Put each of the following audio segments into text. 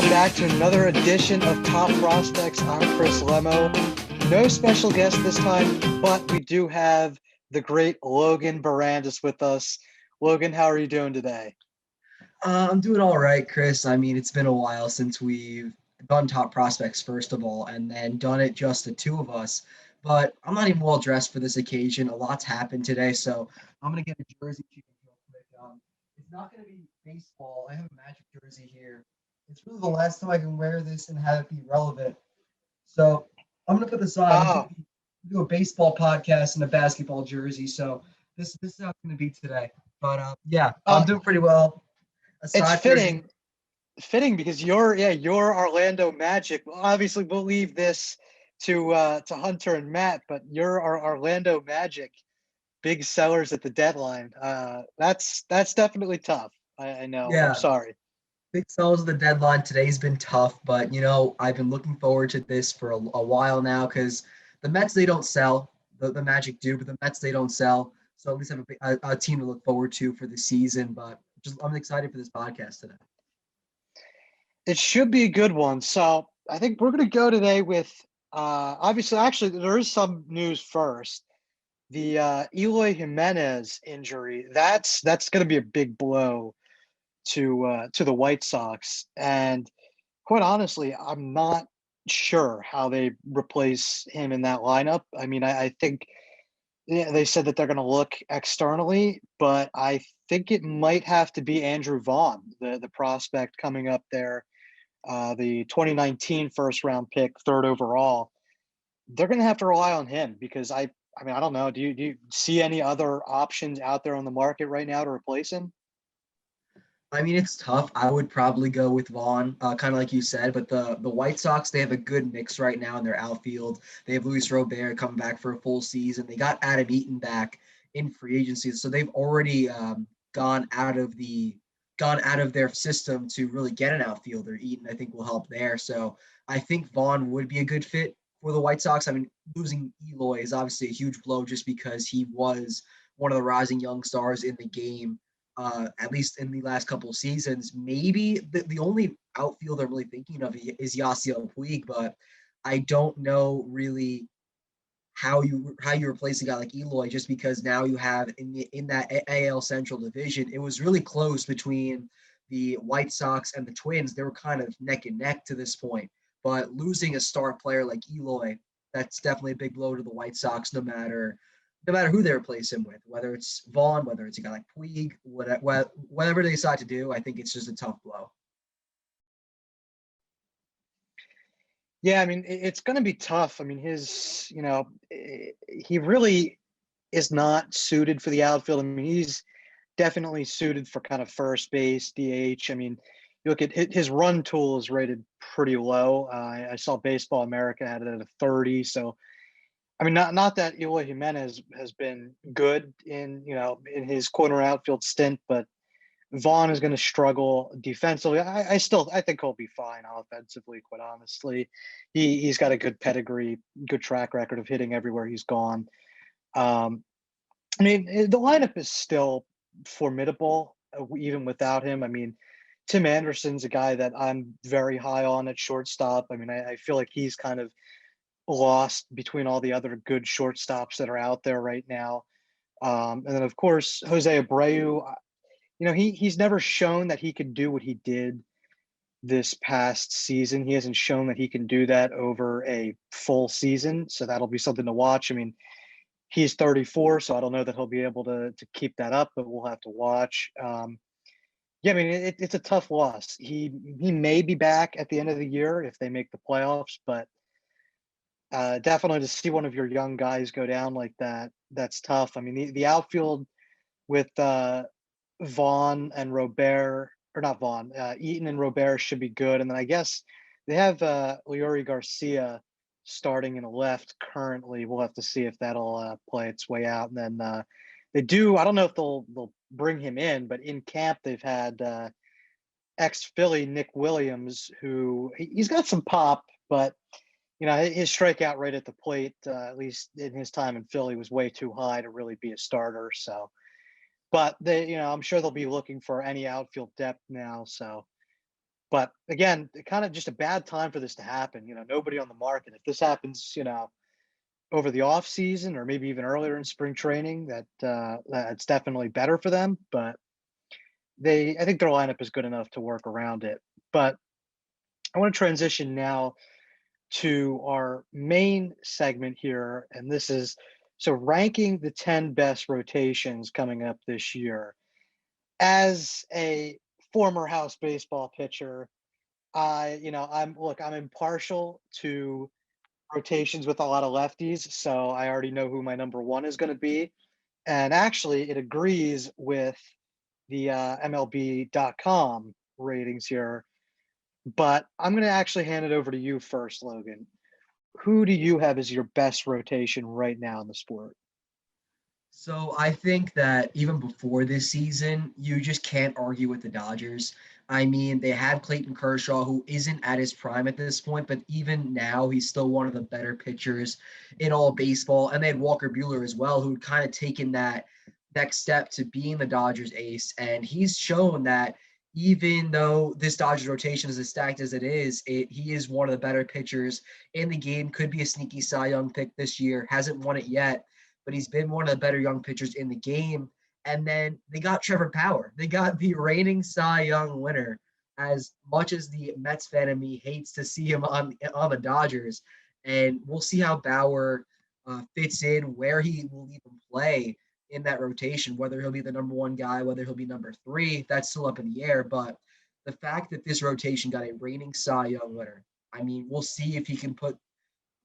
Back to another edition of Top Prospects. I'm Chris Lemmo. No special guest this time, but we do have the great Logan Bourandas with us. Logan, how are you doing today? I'm doing all right, Chris. I mean, it's been a while since we've done Top Prospects, first of all, and then done it just the two of us. But I'm not even well dressed for this occasion. A lot's happened today, so I'm going to get a jersey change real quick. It's not going to be baseball. I have a Magic jersey here. It's really the last time I can wear this and have it be relevant. So I'm going to put this on. Oh, Do a baseball podcast in a basketball jersey. So this is how it's going to be today. But yeah, I'm uh, doing pretty well. it's Aside from fitting because you're Orlando Magic. Obviously, we'll leave this to Hunter and Matt, but you're our Orlando Magic big sellers at the deadline. That's definitely tough. I know. I'm yeah, sorry. big sells of the deadline today's been tough, but I've been looking forward to this for a while now because the Mets they don't sell, the Magic do, but the Mets they don't sell. So at least have a team to look forward to for the season. But just I'm excited for this podcast today. It should be a good one. So I think we're going to go today with obviously, actually, there is some news first. The Eloy Jimenez injury. That's going to be a big blow to the White Sox. And quite honestly, I'm not sure how they replace him in that lineup. I mean, I think yeah, they said that they're going to look externally, but I think it might have to be Andrew Vaughn, the prospect coming up there, the 2019 first round pick, third overall. They're going to have to rely on him because I mean, I don't know. Do you see any other options out there on the market right now to replace him? I mean, it's tough. I would probably go with Vaughn, kind of like you said, but the White Sox, they have a good mix right now in their outfield. They have Luis Robert coming back for a full season. They got Adam Eaton back in free agency, so they've already gone out of their system to really get an outfielder. Eaton, I think, will help there. So I think Vaughn would be a good fit for the White Sox. I mean, losing Eloy is obviously a huge blow just because he was one of the rising young stars in the game at least in the last couple of seasons. Maybe the only outfield I'm really thinking of is Yasiel Puig, but I don't know really how you replace a guy like Eloy just because now you have in that AL Central division, it was really close between the White Sox and the Twins. They were kind of neck and neck to this point, but losing a star player like Eloy, that's definitely a big blow to the White Sox, no matter who they replace him with, whether it's Vaughn, whether it's a guy like Puig, whatever they decide to do, I think it's just a tough blow. Yeah, I mean, it's going to be tough. I mean, he really is not suited for the outfield. I mean, he's definitely suited for kind of first base, DH. I mean, you look at his run tool is rated pretty low. I saw Baseball America had it at a 30. So, I mean, not that Eloy Jimenez has been good in his corner outfield stint, but Vaughn is going to struggle defensively. I think he'll be fine offensively. Quite honestly, he's got a good pedigree, good track record of hitting everywhere he's gone. Um, I mean, the lineup is still formidable even without him. I mean, Tim Anderson's a guy that I'm very high on at shortstop. I mean, I feel like he's kind of lost between all the other good shortstops that are out there right now. And then of course Jose Abreu, he's never shown that he could do what he did this past season. He hasn't shown that he can do that over a full season, so that'll be something to watch. I mean, he's 34, so I don't know that he'll be able to keep that up, but we'll have to watch. Yeah, I mean, it's a tough loss. He may be back at the end of the year if they make the playoffs, but definitely to see one of your young guys go down like that, that's tough. I mean, the outfield with Vaughn and Robert, or not Vaughn, Eaton and Robert should be good. And then I guess they have Leori Garcia starting in the left currently. We'll have to see if that'll play its way out. And then they do. I don't know if they'll bring him in, but in camp they've had ex-Philly Nick Williams, who he's got some pop, but his strikeout rate at the plate, at least in his time in Philly, was way too high to really be a starter. So, but I'm sure they'll be looking for any outfield depth now. So, but again, kind of just a bad time for this to happen. Nobody on the market. If this happens, over the off season or maybe even earlier in spring training, that's definitely better for them. But I think their lineup is good enough to work around it. But I want to transition now to our main segment here, and this is so ranking the 10 best rotations coming up this year. As a former house baseball pitcher, I'm impartial to rotations with a lot of lefties, so I already know who my number one is going to be. And actually, it agrees with the MLB.com ratings here. But I'm going to actually hand it over to you first, Logan. Who do you have as your best rotation right now in the sport? So I think that even before this season, you just can't argue with the Dodgers. I mean, they have Clayton Kershaw, who isn't at his prime at this point, but even now, he's still one of the better pitchers in all baseball. And they had Walker Buehler as well, who had kind of taken that next step to being the Dodgers ace. And he's shown that even though this Dodgers rotation is as stacked as it is, he is one of the better pitchers in the game. Could be a sneaky Cy Young pick this year. Hasn't won it yet, but he's been one of the better young pitchers in the game. And then they got Trevor Bauer. They got the reigning Cy Young winner. As much as the Mets fan in me hates to see him on the Dodgers, and we'll see how Bauer fits in, where he will even play in that rotation, whether he'll be the number one guy, whether he'll be number three, that's still up in the air. But the fact that this rotation got a reigning Cy Young winner, I mean, we'll see if he can put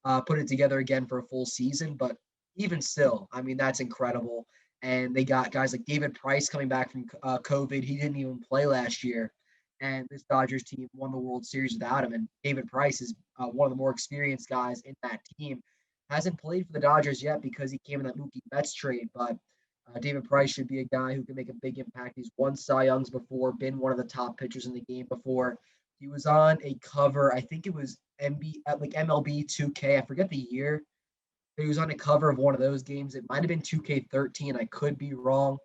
it together again for a full season. But even still, I mean, that's incredible. And they got guys like David Price coming back from COVID. He didn't even play last year. And this Dodgers team won the World Series without him. And David Price is one of the more experienced guys in that team. Hasn't played for the Dodgers yet because he came in that Mookie Betts trade. But David Price should be a guy who can make a big impact. He's won Cy Youngs before, been one of the top pitchers in the game before. He was on a cover, I think it was MLB 2K. I forget the year. He was on a cover of one of those games. It might have been 2K13. I could be wrong.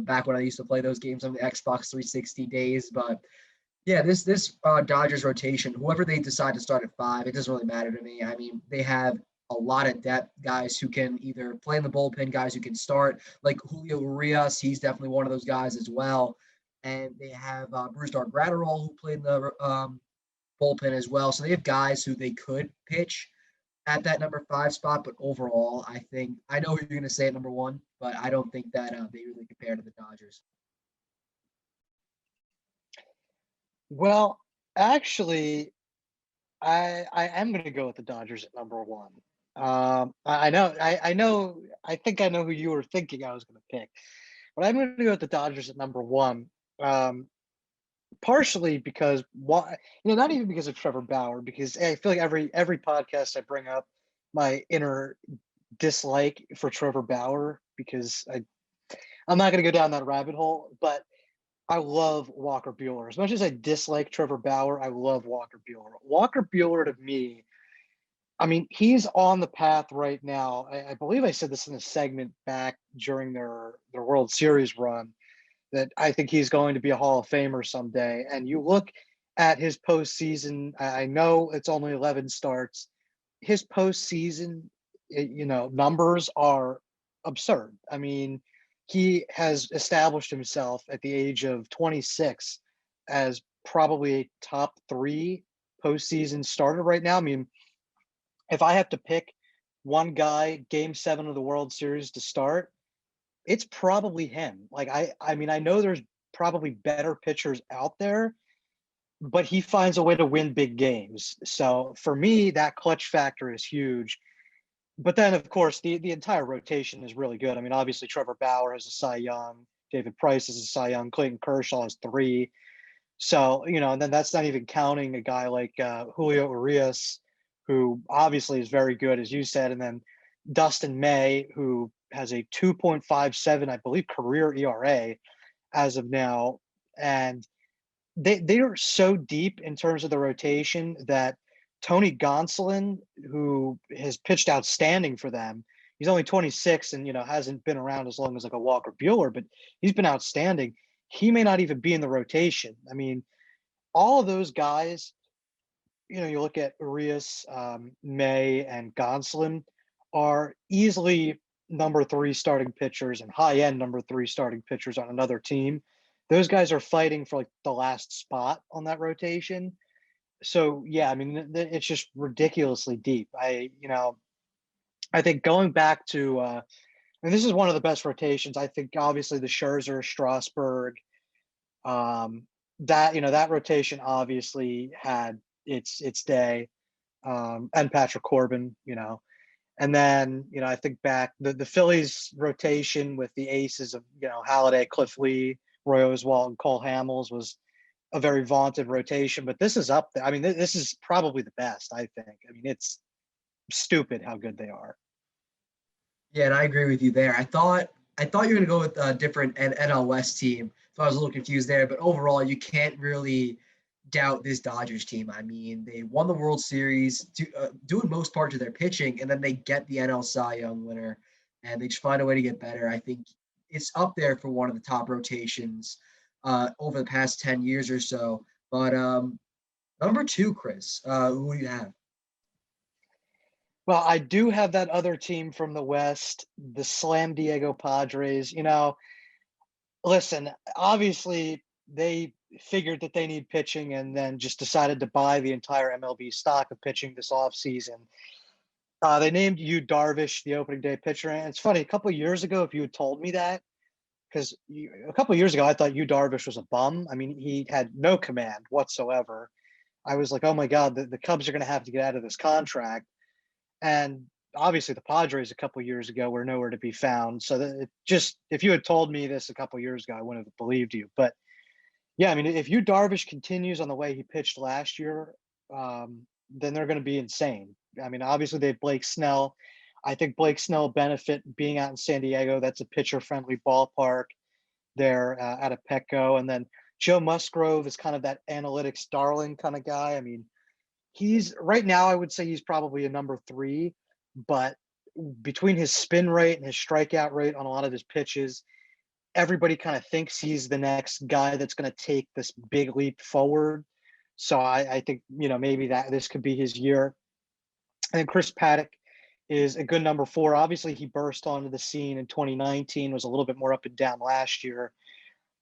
Back when I used to play those games on the Xbox 360 days, but yeah, this Dodgers rotation, whoever they decide to start at five, it doesn't really matter to me. I mean, they have a lot of depth, guys who can either play in the bullpen, guys who can start, like Julio Urias. He's definitely one of those guys as well. And they have Brusdar Graterol, who played in the bullpen as well. So they have guys who they could pitch at that number five spot. But overall, I know who you're going to say at number one, but I don't think that they really compare to the Dodgers. Well, actually, I am going to go with the Dodgers at number one. I think I know who you were thinking I was going to pick, but I'm going to go with the Dodgers at number one. Partially because not even because of Trevor Bauer, because I feel like every podcast I bring up my inner dislike for Trevor Bauer, because I'm not going to go down that rabbit hole, but I love Walker Buehler. As much as I dislike Trevor Bauer, I love Walker Buehler. Walker Buehler, to me, I mean, he's on the path right now. I believe I said this in a segment back during their World Series run, that I think he's going to be a Hall of Famer someday. And you look at his postseason, I know it's only 11 starts. His postseason, numbers are absurd. I mean, he has established himself at the age of 26 as probably a top three postseason starter right now. I mean, if I have to pick one guy, game 7 of the World Series to start, it's probably him. Like, I mean, I know there's probably better pitchers out there, but he finds a way to win big games. So for me, that clutch factor is huge. But then, of course, the entire rotation is really good. I mean, obviously, Trevor Bauer has a Cy Young, David Price has a Cy Young, Clayton Kershaw has 3. So, and then that's not even counting a guy like Julio Urias, who obviously is very good, as you said, and then Dustin May, who has a 2.57, I believe, career ERA as of now. And they are so deep in terms of the rotation that Tony Gonsolin, who has pitched outstanding for them, he's only 26 and hasn't been around as long as like a Walker Bueller, but he's been outstanding. He may not even be in the rotation. I mean, all of those guys, you look at Urias, May, and Gonsolin are easily number three starting pitchers and high end number three starting pitchers on another team. Those guys are fighting for like the last spot on that rotation. So yeah, I mean, it's just ridiculously deep. I think going back to, and this is one of the best rotations. I think obviously the Scherzer, Strasburg, that rotation obviously had its day, and Patrick Corbin, and then I think back the Phillies rotation with the aces of Halladay, Cliff Lee, Roy Oswalt, and Cole Hamels was a very vaunted rotation, but this is up there. I mean, this is probably the best, I think. I mean, it's stupid how good they are. Yeah, and I agree with you there. I thought you were going to go with a different NL West team, so I was a little confused there. But overall, you can't really doubt this Dodgers team. I mean, they won the World Series, doing most parts of their pitching, and then they get the NL Cy Young winner, and they just find a way to get better. I think it's up there for one of the top rotations over the past 10 years or so. But number two, Chris, who do you have? Well, I do have that other team from the West, the Slam Diego Padres. Listen, obviously they figured that they need pitching and then just decided to buy the entire MLB stock of pitching this offseason. They named Yu Darvish the opening day pitcher. And it's funny, a couple of years ago, if you had told me that, because a couple of years ago, I thought Yu Darvish was a bum. I mean, he had no command whatsoever. I was like, oh my God, the Cubs are going to have to get out of this contract. And obviously the Padres a couple of years ago were nowhere to be found. So if you had told me this a couple of years ago, I wouldn't have believed you. But yeah, I mean, if Yu Darvish continues on the way he pitched last year, then they're going to be insane. I mean, obviously they have Blake Snell. I think Blake Snell benefit being out in San Diego. That's a pitcher-friendly ballpark there out of Petco. And then Joe Musgrove is kind of that analytics darling kind of guy. I mean, he's right now, I would say he's probably a number three, but between his spin rate and his strikeout rate on a lot of his pitches, everybody kind of thinks he's the next guy that's going to take this big leap forward. So I think, maybe that this could be his year. And then Chris Paddock is a good number four. Obviously, he burst onto the scene in 2019, was a little bit more up and down last year.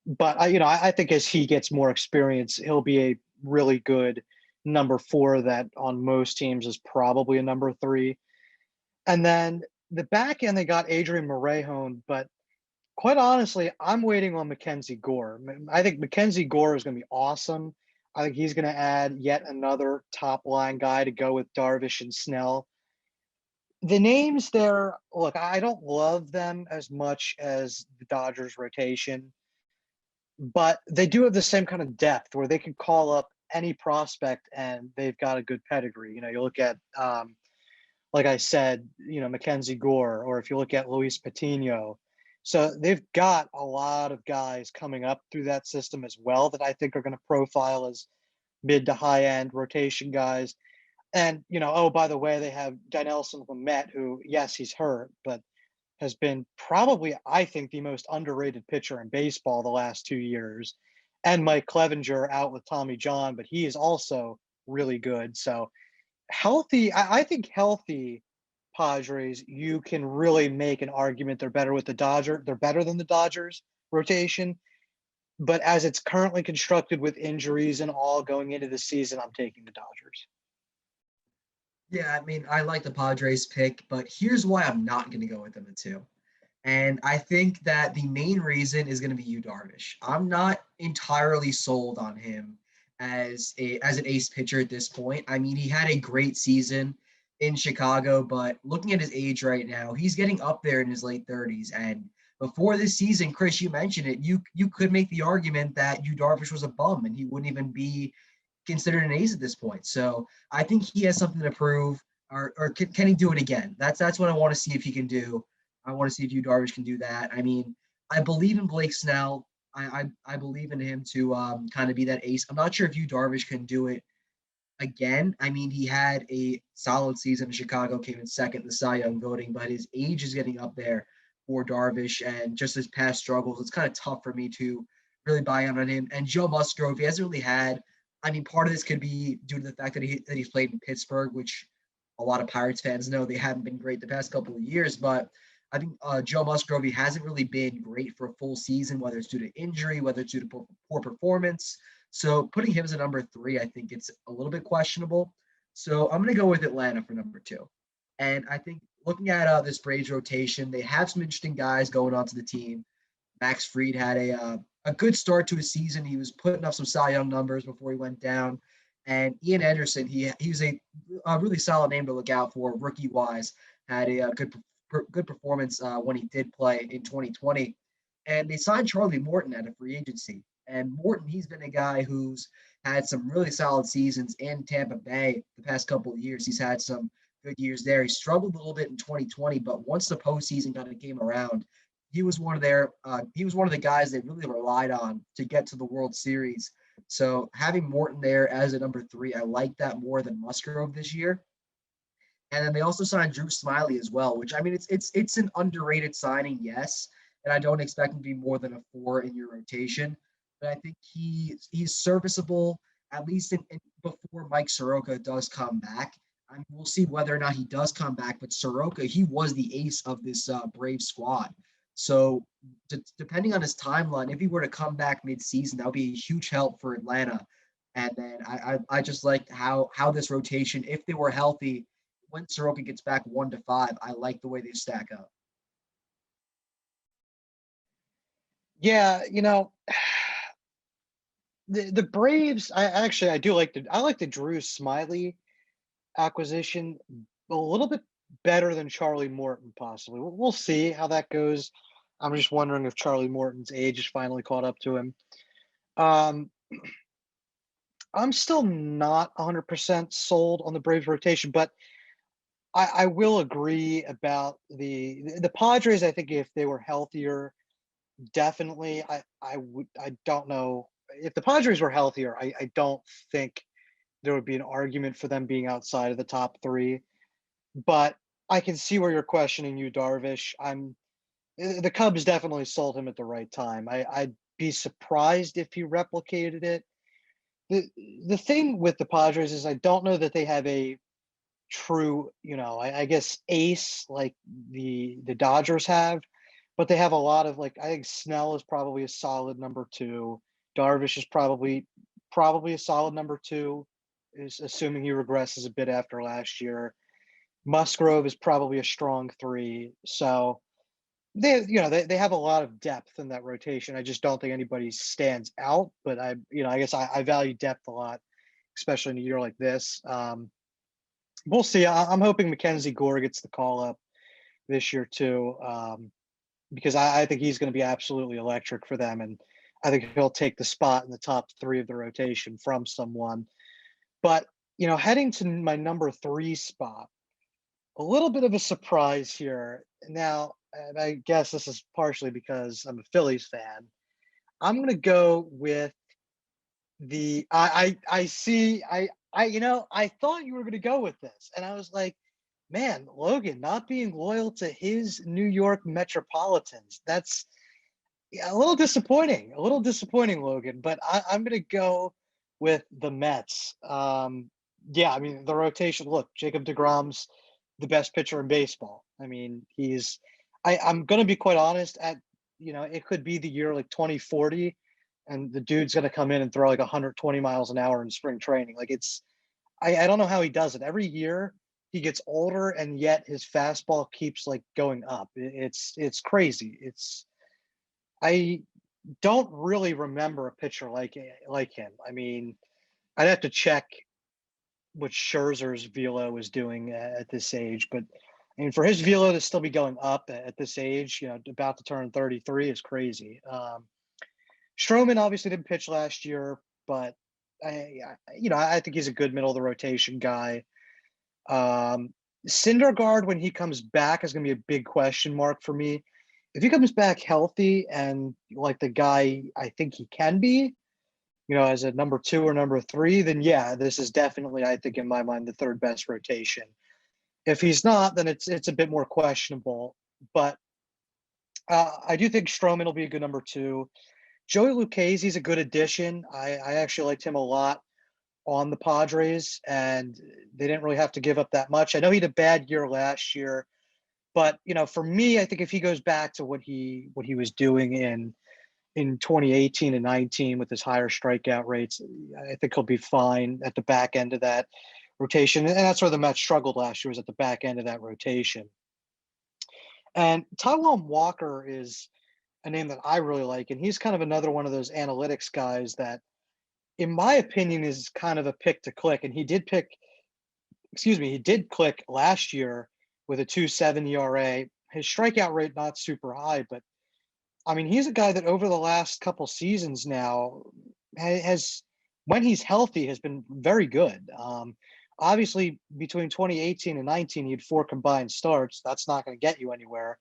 But I think as he gets more experience, he'll be a really good number four that on most teams is probably a number three. And then the back end, they got Adrian Morejon, but quite honestly, I'm waiting on Mackenzie Gore. I think Mackenzie Gore is going to be awesome. I think he's going to add yet another top line guy to go with Darvish and Snell. The names there, look, I don't love them as much as the Dodgers rotation, but they do have the same kind of depth where they can call up any prospect and they've got a good pedigree. You look at, like I said, Mackenzie Gore, or if you look at Luis Patino. So they've got a lot of guys coming up through that system as well that I think are going to profile as mid to high end rotation guys. And, oh, by the way, they have Dinelson Lamet, who, yes, he's hurt, but has been probably, I think, the most underrated pitcher in baseball the last 2 years. And Mike Clevenger out with Tommy John, but he is also really good. So healthy, I think healthy Padres, you can really make an argument they're better with the Dodgers. They're better than the Dodgers rotation. But as it's currently constructed with injuries and all going into the season, I'm taking the Dodgers. Yeah, I mean, I like the Padres pick, but here's why I'm not going to go with them at two. And I think that the main reason is going to be Yu Darvish. I'm not entirely sold on him as an ace pitcher at this point. I mean, he had a great season in Chicago, but looking at his age right now, he's getting up there in his late 30s. And before this season, Chris, you mentioned it, you could make the argument that Yu Darvish was a bum and he wouldn't even be considered an ace at this point. So I think he has something to prove, or can he do it again? That's what I want to see if he can do. I want to see if Yu Darvish can do that. I mean, I believe in Blake Snell. I believe in him to kind of be that ace. I'm not sure if Yu Darvish can do it again. I mean, he had a solid season in Chicago, came in second in the Cy Young voting, but his age is getting up there for Darvish, and just his past struggles, it's kind of tough for me to really buy in on him. And Joe Musgrove, he hasn't really had. I mean, part of this could be due to the fact that he's played in Pittsburgh, which a lot of Pirates fans know they haven't been great the past couple of years. But I think Joe Musgrove, he hasn't really been great for a full season, whether it's due to injury, whether it's due to poor performance. So putting him as a number 3, I think it's a little bit questionable. So I'm going to go with Atlanta for number 2. And I think looking at this Braves rotation, they have some interesting guys going onto the team. Max Fried had a good start to his season. He was putting up some Cy Young numbers before he went down. And Ian Anderson, he was a really solid name to look out for, rookie wise. Had a good performance when he did play in 2020. And they signed Charlie Morton at a free agency. And Morton, he's been a guy who's had some really solid seasons in Tampa Bay the past couple of years. He's had some good years there. He struggled a little bit in 2020, but once the postseason kind of came around, he was one of the guys they really relied on to get to the World Series. So having Morton there as a number 3, I like that more than Musgrove this year. And then they also signed Drew Smiley as well, which I mean it's an underrated signing, yes. And I don't expect him to be more than a 4 in your rotation. But I think he's serviceable, at least before Mike Soroka does come back. I mean, we'll see whether or not he does come back. But Soroka, he was the ace of this Brave squad. So depending on his timeline, if he were to come back mid-season, that would be a huge help for Atlanta. And then I just like how this rotation, if they were healthy, when Soroka gets back 1 to 5, I like the way they stack up. Yeah, the Braves. I do like the Drew Smiley acquisition a little bit better than Charlie Morton possibly. We'll see how that goes. I'm just wondering if Charlie Morton's age is finally caught up to him. Um, I'm still not 100% sold on the Braves rotation, but I will agree about the Padres. I think if they were healthier, definitely. I don't know if the Padres were healthier. I don't think there would be an argument for them being outside of the top 3. But I can see where you're questioning Yu Darvish. The Cubs definitely sold him at the right time. I'd be surprised if he replicated it. The thing with the Padres is I don't know that they have a true, I guess ace like the Dodgers have, but they have a lot of I think Snell is probably a solid number 2. Darvish is probably a solid number 2, is assuming he regresses a bit after last year. Musgrove is probably a strong 3. So they have a lot of depth in that rotation. I just don't think anybody stands out, but I guess I value depth a lot, especially in a year like this. We'll see. I'm hoping Mackenzie Gore gets the call up this year too, because I think he's going to be absolutely electric for them, and I think he'll take the spot in the top 3 of the rotation from someone. But heading to my number 3 spot, a little bit of a surprise here. Now, and I guess this is partially because I'm a Phillies fan. I'm going to go with I thought you were going to go with this, and I was like, man, Logan not being loyal to his New York Metropolitans. That's a little disappointing. Logan. But I'm going to go with the Mets. Yeah, I mean the rotation. Look, Jacob deGrom's the best pitcher in baseball. I mean, I'm going to be quite honest. It could be the year 2040, and the dude's going to come in and throw 120 miles an hour in spring training. I don't know how he does it. Every year he gets older, and yet his fastball keeps going up. It's crazy. I don't really remember a pitcher like him. I mean, I'd have to check what Scherzer's velo is doing at this age, but I mean, for his velo to still be going up at this age, about to turn 33 is crazy. Stroman obviously didn't pitch last year, but I think he's a good middle of the rotation guy. Syndergaard, when he comes back, is going to be a big question mark for me. if he comes back healthy and like the guy I think he can be, as a number 2 or number 3, then yeah, this is definitely, I think, in my mind, the third best rotation. If he's not, then it's a bit more questionable. But I do think Stroman will be a good number 2. Joey Lucchese's a good addition. I actually liked him a lot on the Padres, and they didn't really have to give up that much. I know he had a bad year last year, but for me, I think if he goes back to what he was doing in 2018 and 19 with his higher strikeout rates, I think he'll be fine at the back end of that rotation. And that's where the Mets struggled last year, was at the back end of that rotation. And Taijuan Walker is a name that I really like, and he's kind of another one of those analytics guys that, in my opinion, is kind of a pick to click. And he did click last year with a 2.7 ERA. His strikeout rate not super high, but I mean, he's a guy that over the last couple seasons now has, when he's healthy, has been very good. Obviously, between 2018 and 19, he had 4 combined starts. That's not going to get you anywhere.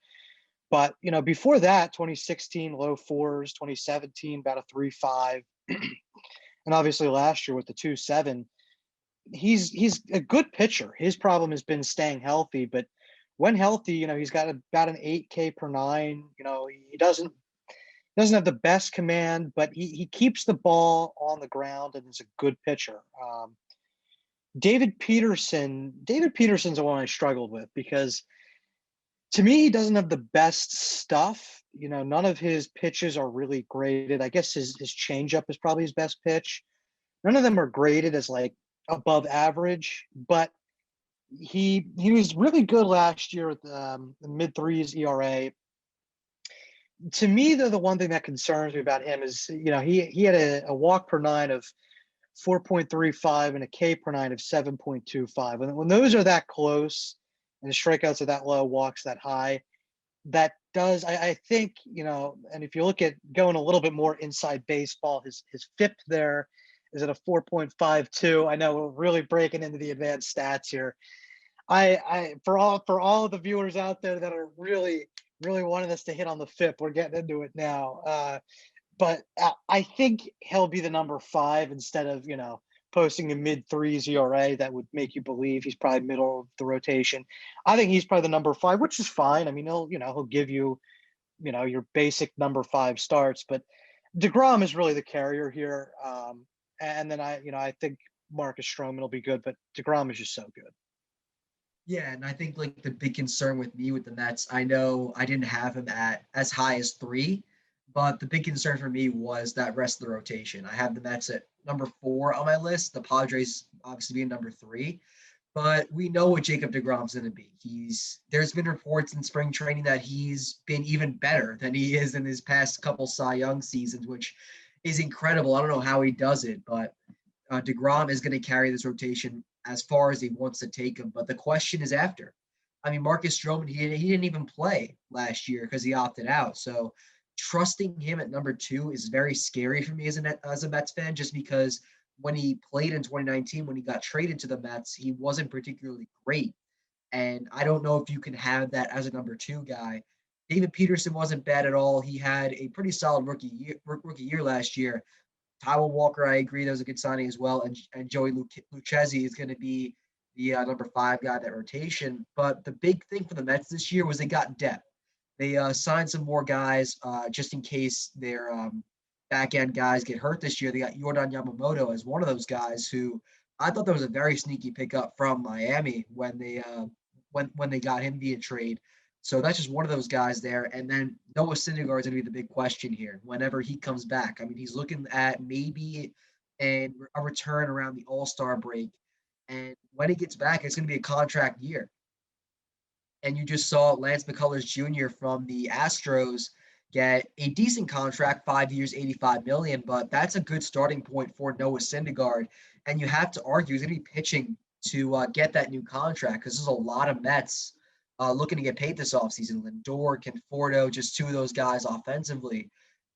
But before that, 2016 low 4s, 2017 about a 3.5, and obviously last year with the 2.7. He's a good pitcher. His problem has been staying healthy, but when healthy, he's got about an 8K per 9. He doesn't have the best command, but he keeps the ball on the ground and is a good pitcher. David Peterson's the one I struggled with, because to me, he doesn't have the best stuff. None of his pitches are really graded. I guess his changeup is probably his best pitch. None of them are graded as like above average, but he was really good last year with the mid-3s ERA. To me, though, the one thing that concerns me about him is, he had a walk per 9 of 4.35 and a K per 9 of 7.25. When those are that close and the strikeouts are that low, walks that high, that does, I think, and if you look at going a little bit more inside baseball, his FIP there is at a 4.52. I know we're really breaking into the advanced stats here. I for all of the viewers out there that are really wanting us to hit on the FIP, we're getting into it now. But I think he'll be the number 5 instead of posting a mid-3s ERA. That would make you believe he's probably middle of the rotation. I think he's probably the number 5, which is fine. I mean, he'll give you your basic number 5 starts, but DeGrom is really the carrier here. And then I think Marcus Stroman will be good, but DeGrom is just so good. Yeah, and I think like the big concern with me with the Mets, I know I didn't have him at as high as 3, but the big concern for me was that rest of the rotation. I have the Mets at number 4 on my list, the Padres obviously being number 3, but we know what Jacob DeGrom's going to be. There's been reports in spring training that he's been even better than he is in his past couple Cy Young seasons, which is incredible. I don't know how he does it, but DeGrom is going to carry this rotation as far as he wants to take him. But the question is after. I mean, Marcus Stroman, he didn't even play last year because he opted out. So trusting him at number 2 is very scary for me as a Mets fan, just because when he played in 2019, when he got traded to the Mets, he wasn't particularly great. And I don't know if you can have that as a number 2 guy. David Peterson wasn't bad at all. He had a pretty solid rookie year last year. Taijuan Walker, I agree, that was a good signing as well. And Joey Lucchesi is going to be the number 5 guy in that rotation. But the big thing for the Mets this year was they got depth. They signed some more guys just in case their back end guys get hurt this year. They got Jordan Yamamoto as one of those guys who I thought that was a very sneaky pickup from Miami when they got him via trade. So that's just one of those guys there. And then Noah Syndergaard is going to be the big question here whenever he comes back. I mean, he's looking at maybe a return around the All-Star break. And when he gets back, it's going to be a contract year. And you just saw Lance McCullers Jr. from the Astros get a decent contract, 5 years, $85 million. But that's a good starting point for Noah Syndergaard. And you have to argue he's going to be pitching to get that new contract because there's a lot of Mets looking to get paid this offseason. Lindor, Conforto, just 2 of those guys offensively.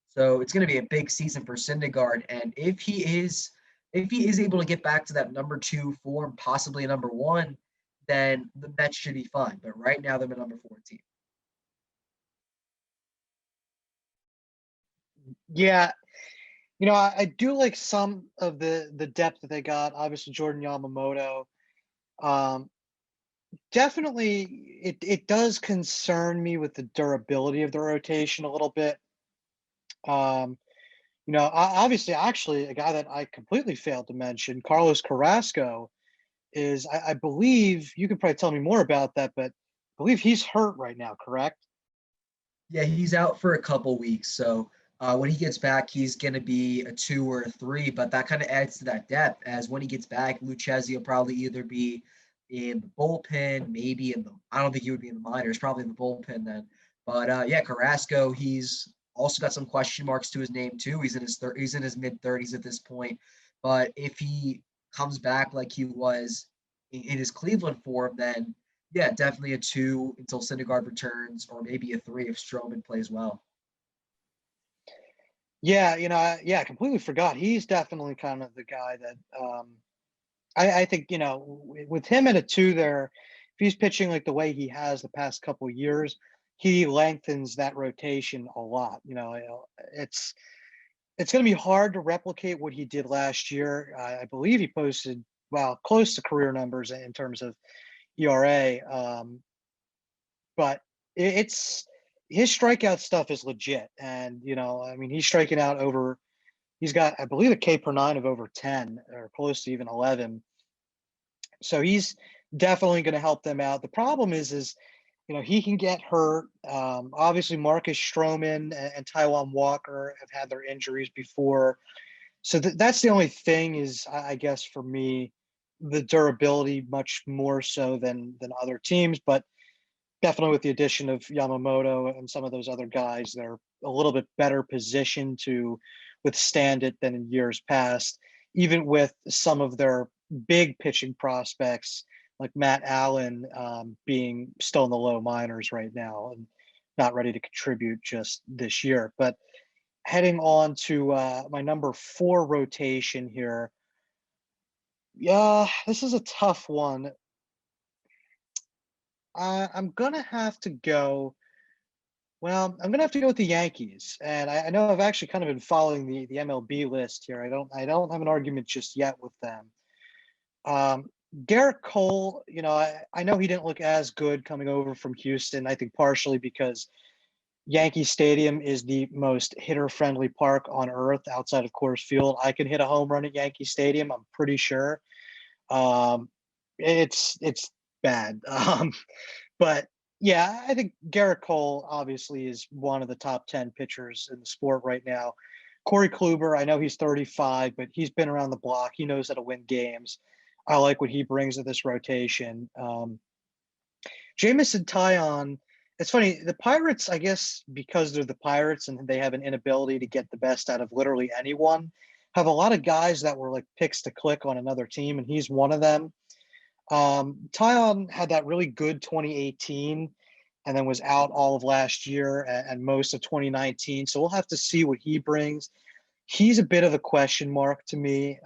So it's going to be a big season for Syndergaard. And if he is able to get back to that number 2 form, possibly a number 1, then the Mets should be fine. But right now they're at number 14. Yeah, I do like some of the depth that they got. Obviously, Jordan Yamamoto. Um, Definitely, it does concern me with the durability of the rotation a little bit. Um, obviously, actually, a guy that I completely failed to mention, Carlos Carrasco, is I believe you could probably tell me more about that, but I believe he's hurt right now, correct? Yeah, he's out for a couple weeks. So when he gets back, he's going to be a 2 or a 3, but that kind of adds to that depth as when he gets back, Lucchesi will probably either be in the bullpen, maybe in the, I don't think he would be in the minors, probably in the bullpen then. But yeah, Carrasco, he's also got some question marks to his name too. He's in his mid 30s at this point. But if he comes back like he was in his Cleveland form, then yeah, definitely a 2 until Syndergaard returns, or maybe a 3 if Stroman plays well. Yeah, I completely forgot. He's definitely kind of the guy that I think with him at a two there, if he's pitching like the way he has the past couple of years, he lengthens that rotation a lot. It's going to be hard to replicate what he did last year. I believe he posted close to career numbers in terms of ERA, but it's his strikeout stuff is legit, and I mean he's striking out over. He's got I believe a K per nine of over 10 or close to even 11. So he's definitely going to help them out. The problem is he can get hurt. Obviously, Marcus Stroman and Taiwan Walker have had their injuries before, so that's the only thing is I guess for me, the durability much more so than other teams, but definitely with the addition of Yamamoto and some of those other guys, they're a little bit better positioned to withstand it than in years past, even with some of their big pitching prospects like Matt Allen being still in the low minors right now and not ready to contribute just this year. But heading on to my number 4 rotation here. Yeah, this is a tough one. I'm gonna have to go. Well, I'm gonna have to go with the Yankees, and I know I've actually kind of been following the MLB list here. I don't have an argument just yet with them. Um, Garrett Cole, I know he didn't look as good coming over from Houston. I think partially because Yankee Stadium is the most hitter-friendly park on earth outside of Coors Field. I can hit a home run at Yankee Stadium. I'm pretty sure. Um, it's bad. But yeah, I think Garrett Cole obviously is one of the top 10 pitchers in the sport right now. Corey Kluber, I know he's 35, but he's been around the block. He knows how to win games. I like what he brings to this rotation. Jamison Tyon, it's funny. The Pirates, I guess, because they're the Pirates and they have an inability to get the best out of literally anyone, have a lot of guys that were like picks to click on another team, and he's one of them. Tyon had that really good 2018 and then was out all of last year and most of 2019. So we'll have to see what he brings. He's a bit of a question mark to me.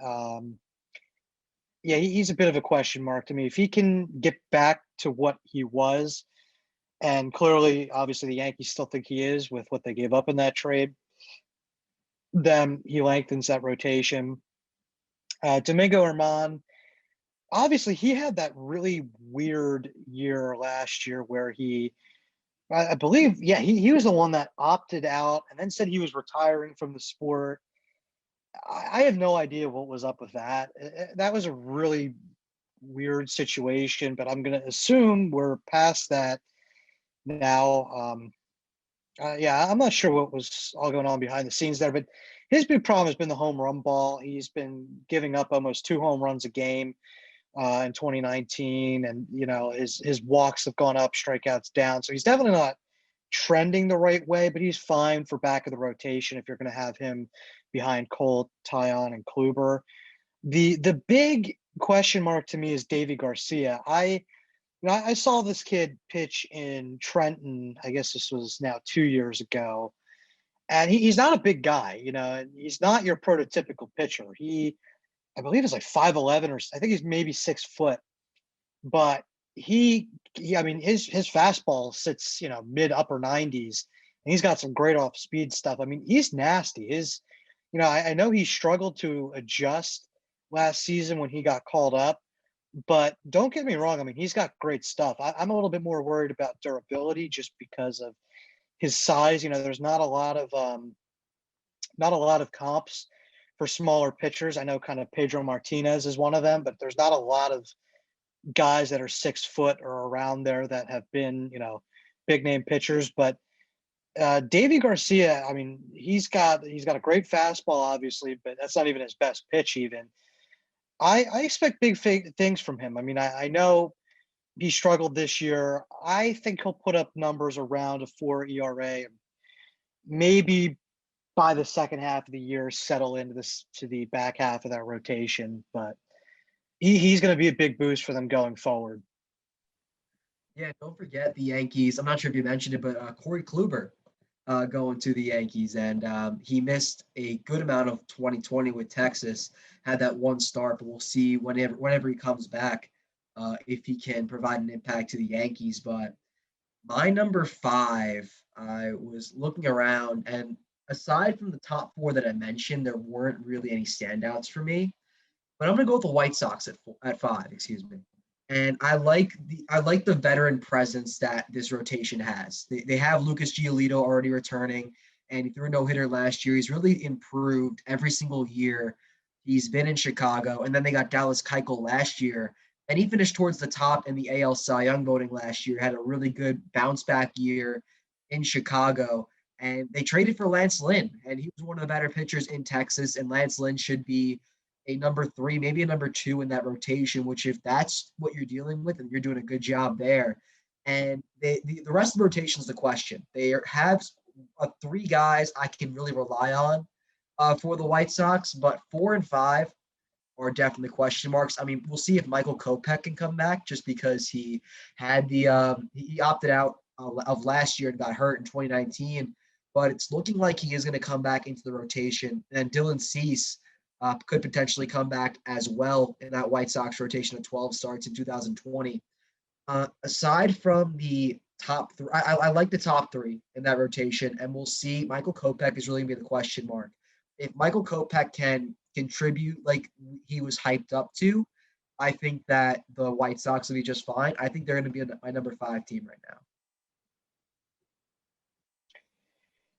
Yeah, he's a bit of a question mark to me. If he can get back to what he was, and clearly, obviously, the Yankees still think he is with what they gave up in that trade, then he lengthens that rotation. Domingo Herman, obviously, he had that really weird year last year where I believe, yeah, he was the one that opted out and then said he was retiring from the sport. I have no idea what was up with that. That was a really weird situation, but I'm going to assume we're past that now. Yeah, I'm not sure what was all going on behind the scenes there, but his big problem has been the home run ball. He's been giving up almost 2 home runs a game in 2019, and his walks have gone up, strikeouts down. So he's definitely not trending the right way, but he's fine for back of the rotation if you're going to have him behind Cole, Tyon, and Kluber. The big question mark to me is Davy Garcia. I saw this kid pitch in Trenton. I guess this was now 2 years ago, and he's not a big guy. He's not your prototypical pitcher. I believe, is like 5'11", or I think he's maybe 6 foot, but I mean, his fastball sits mid upper 90s, and he's got some great off speed stuff. I mean, he's nasty. I know he struggled to adjust last season when he got called up, but don't get me wrong. I mean, he's got great stuff. I'm a little bit more worried about durability just because of his size. There's not a lot of comps for smaller pitchers. I know kind of Pedro Martinez is one of them, but there's not a lot of guys that are 6 foot or around there that have been, big name pitchers. But Davy Garcia, I mean, he's got a great fastball, obviously, but that's not even his best pitch. Even I expect big things from him. I mean, I know he struggled this year. I think he'll put up numbers around a 4 ERA, maybe by the second half of the year settle into the back half of that rotation. But he's going to be a big boost for them going forward. Yeah, don't forget the Yankees. I'm not sure if you mentioned it, but Corey Kluber going to the Yankees, and he missed a good amount of 2020 with Texas. Had that one start, but we'll see whenever he comes back if he can provide an impact to the Yankees. But my number 5, I was looking around, and aside from the top 4 that I mentioned, there weren't really any standouts for me. But I'm going to go with the White Sox at 5. Excuse me. And I like the veteran presence that this rotation has. They have Lucas Giolito already returning, and he threw a no-hitter last year. He's really improved every single year he's been in Chicago. And then they got Dallas Keuchel last year, and he finished towards the top in the AL Cy Young voting last year. Had a really good bounce-back year in Chicago. And they traded for Lance Lynn, and he was one of the better pitchers in Texas. And Lance Lynn should be a number 3, maybe a number 2 in that rotation, which if that's what you're dealing with, and you're doing a good job there. And the rest of the rotation is the question. They have 3 guys I can really rely on for the White Sox, but 4 and 5 are definitely question marks. I mean, we'll see if Michael Kopech can come back, just because he had he opted out of last year and got hurt in 2019, but it's looking like he is going to come back into the rotation. And Dylan Cease could potentially come back as well in that White Sox rotation of 12 starts in 2020. Aside from the top 3, I like the top 3 in that rotation, and we'll see. Michael Kopech is really going to be the question mark. If Michael Kopech can contribute like he was hyped up to, I think that the White Sox will be just fine. I think they're going to be my number 5 team right now.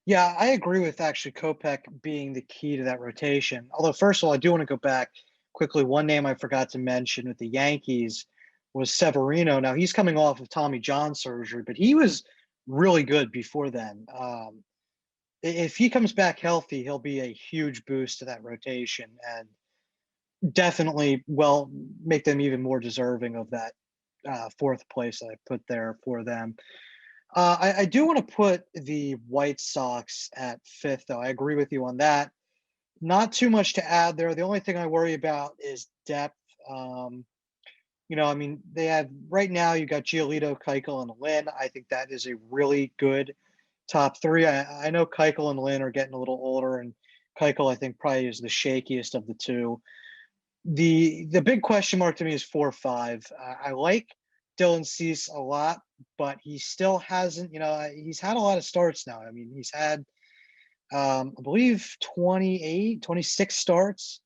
Yeah, I agree with actually Kopech being the key to that rotation. Although, first of all, I do want to go back quickly. One name I forgot to mention with the Yankees was Severino. Now, he's coming off of Tommy John surgery, but he was really good before then. If he comes back healthy, he'll be a huge boost to that rotation and definitely, make them even more deserving of that 4th place that I put there for them. I do want to put the White Sox at 5th, though. I agree with you on that. Not too much to add there. The only thing I worry about is depth. I mean, they have right now. You got Giolito, Keuchel, and Lynn. I think that is a really good top 3. I know Keuchel and Lynn are getting a little older, and Keuchel, I think, probably is the shakiest of the 2. The big question mark to me is 4 or 5. I like Dylan Cease a lot, but he still hasn't, he's had a lot of starts now. I mean, he's had, I believe 26 starts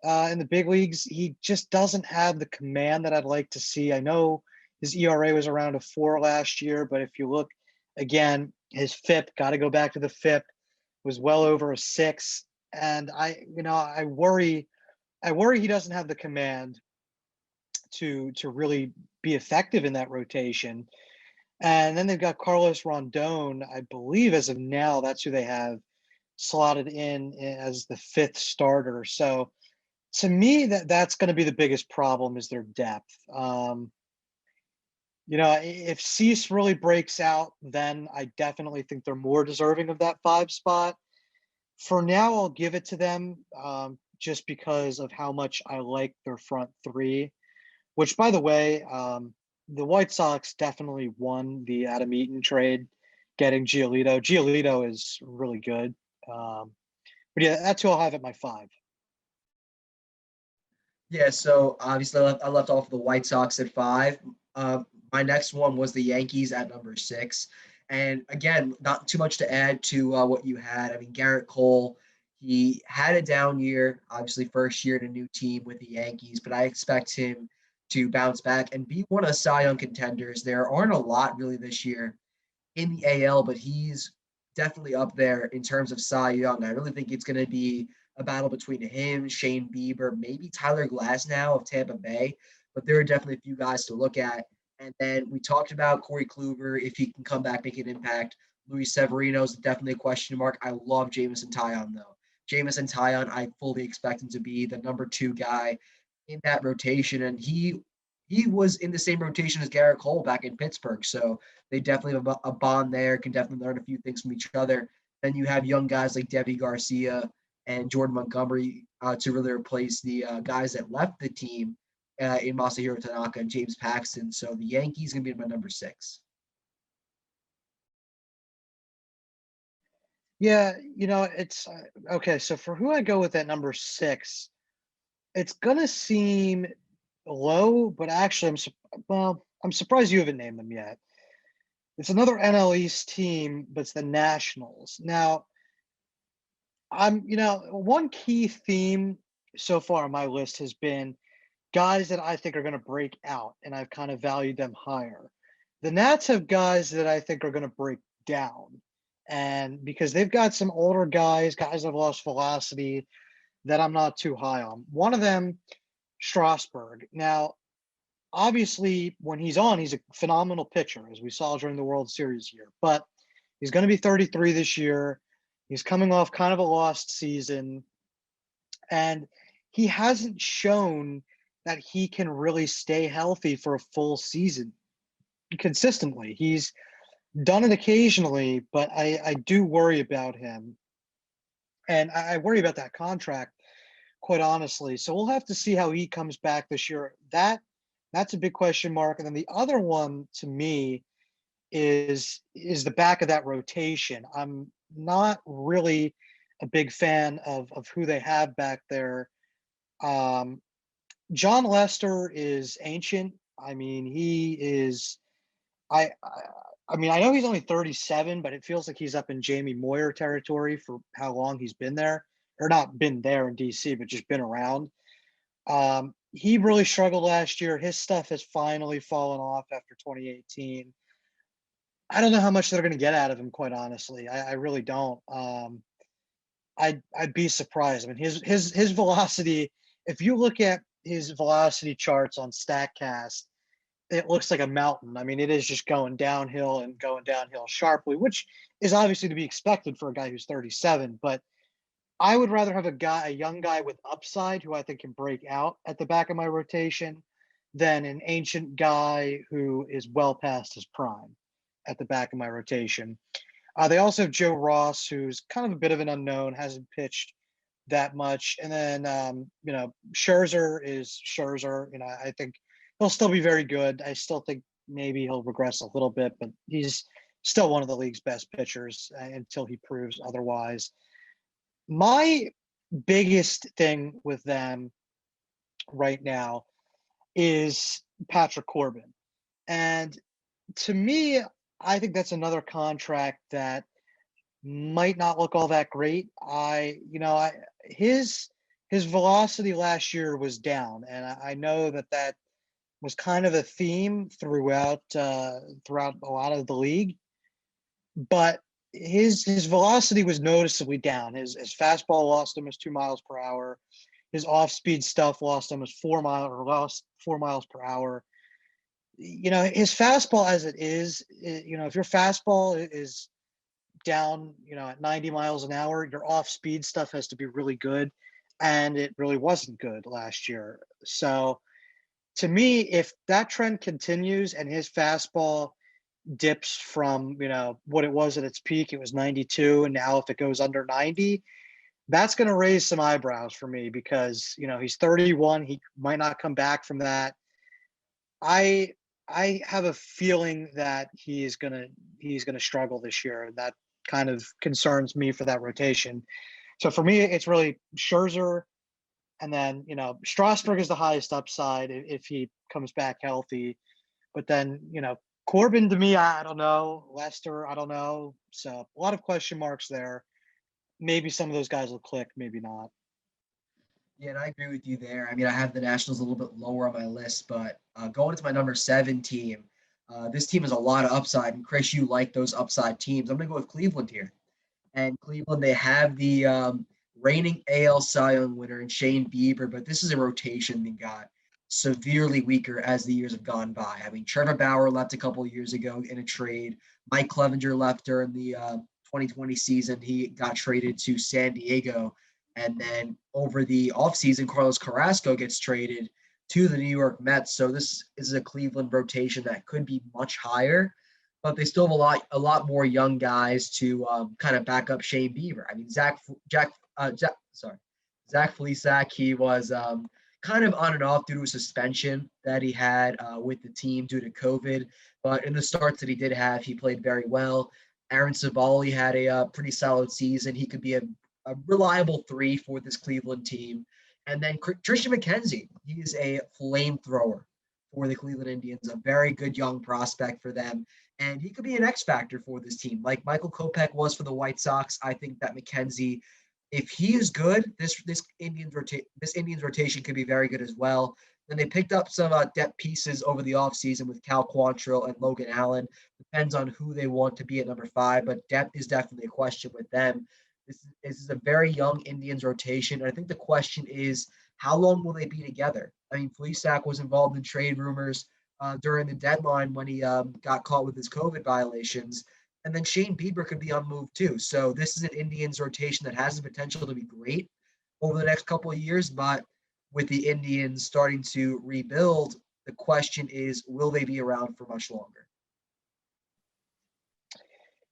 in the big leagues. He just doesn't have the command that I'd like to see. I know his ERA was around a 4 last year, but if you look again, his FIP, got to go back to the FIP, was well over a 6. And I worry he doesn't have the command to really be effective in that rotation. And then they've got Carlos Rondon. I believe as of now, that's who they have slotted in as the 5th starter. So to me, that's going to be the biggest problem is their depth. If Cease really breaks out, then I definitely think they're more deserving of that 5 spot. For now, I'll give it to them just because of how much I like their front 3, which, by the way, the White Sox definitely won the Adam Eaton trade, getting Giolito. Giolito is really good. But yeah, that's who I'll have at my 5. Yeah, so obviously I left off the White Sox at 5. My next one was the Yankees at number 6. And again, not too much to add to what you had. I mean, Garrett Cole, he had a down year, obviously first year in a new team with the Yankees, but I expect him to bounce back and be one of the Cy Young contenders. There aren't a lot really this year in the AL, but he's definitely up there in terms of Cy Young. I really think it's going to be a battle between him, Shane Bieber, maybe Tyler Glasnow of Tampa Bay, but there are definitely a few guys to look at. And then we talked about Corey Kluber, if he can come back, make an impact. Luis Severino is definitely a question mark. I love Jameson Taillon, though. Jameson Taillon, I fully expect him to be the number 2 guy in that rotation. And he was in the same rotation as Garrett Cole back in Pittsburgh. So they definitely have a bond there, can definitely learn a few things from each other. Then you have young guys like Debbie Garcia and Jordan Montgomery to really replace the guys that left the team in Masahiro Tanaka and James Paxton. So the Yankees going to be my number 6. Yeah, it's okay. So for who I go with at number 6, it's gonna seem low, but actually, I'm surprised you haven't named them yet. It's another NL East team, but it's the Nationals. Now, one key theme so far on my list has been guys that I think are going to break out, and I've kind of valued them higher. The Nats have guys that I think are going to break down, and because they've got some older guys that have lost velocity that I'm not too high on. One of them, Strasburg. Now, obviously, when he's on, he's a phenomenal pitcher, as we saw during the World Series here. But he's going to be 33 this year. He's coming off kind of a lost season, and he hasn't shown that he can really stay healthy for a full season consistently. He's done it occasionally, but I do worry about him. And I worry about that contract, quite honestly. So we'll have to see how he comes back this year. That's a big question mark. And then the other one to me is the back of that rotation. I'm not really a big fan of who they have back there. Um, John Lester is ancient. I mean, he is. I I mean, I know he's only 37, but it feels like he's up in Jamie Moyer territory for how long he's been there, or not been there in DC, but just been around. He really struggled last year. His stuff has finally fallen off after 2018. I don't know how much they're going to get out of him, quite honestly. I really don't. I'd be surprised. I mean, his velocity. If you look at his velocity charts on Statcast, it looks like a mountain. I mean, it is just going downhill and going downhill sharply, which is obviously to be expected for a guy who's 37. But I would rather have a young guy with upside who I think can break out at the back of my rotation than an ancient guy who is well past his prime at the back of my rotation. They also have Joe Ross, who's kind of a bit of an unknown, hasn't pitched that much. And then, Scherzer is Scherzer. I think he'll still be very good. I still think maybe he'll regress a little bit, but he's still one of the league's best pitchers until he proves otherwise. My biggest thing with them right now is Patrick Corbin. And to me, I think that's another contract that might not look all that great. His velocity last year was down, and I know that was kind of a theme throughout a lot of the league. But his velocity was noticeably down. His fastball lost almost 2 miles per hour. His off-speed stuff lost 4 miles per hour. His fastball as it is, if your fastball is down, at 90 miles an hour, your off-speed stuff has to be really good, and it really wasn't good last year. So to me, if that trend continues and his fastball dips from, what it was at its peak, it was 92, and now if it goes under 90, that's going to raise some eyebrows for me because, he's 31, he might not come back from that. I have a feeling that he's gonna struggle this year, and that kind of concerns me for that rotation. So for me, it's really Scherzer, and then Strasburg is the highest upside if he comes back healthy. But then Corbin to me, I don't know. Lester, I don't know. So a lot of question marks there. Maybe some of those guys will click, maybe not. Yeah, and I agree with you there. I mean, I have the Nationals a little bit lower on my list, but going into my number 7 team, this team has a lot of upside. And Chris, you like those upside teams. I'm going to go with Cleveland here. And Cleveland, they have the reigning AL Cy Young winner in Shane Bieber, but this is a rotation that got severely weaker as the years have gone by. I mean, Trevor Bauer left a couple of years ago in a trade. Mike Clevenger left during the 2020 season. He got traded to San Diego. And then over the offseason, Carlos Carrasco gets traded to the New York Mets. So this is a Cleveland rotation that could be much higher, but they still have a lot more young guys to kind of back up Shane Bieber. I mean, Zach Plesac, he was kind of on and off due to a suspension that he had with the team due to COVID. But in the starts that he did have, he played very well. Aaron Savali had a pretty solid season. He could be a reliable 3 for this Cleveland team. And then Tristan McKenzie, he is a flamethrower for the Cleveland Indians, a very good young prospect for them. And he could be an X factor for this team, like Michael Kopech was for the White Sox. I think that McKenzie, if he is good, this Indians rotation could be very good as well. Then they picked up some depth pieces over the offseason with Cal Quantrill and Logan Allen. Depends on who they want to be at number 5, but depth is definitely a question with them. This is a very young Indians rotation. And I think the question is, how long will they be together? I mean, Plesac was involved in trade rumors during the deadline when he got caught with his COVID violations. And then Shane Bieber could be on move too. So this is an Indians rotation that has the potential to be great over the next couple of years. But with the Indians starting to rebuild, the question is, will they be around for much longer?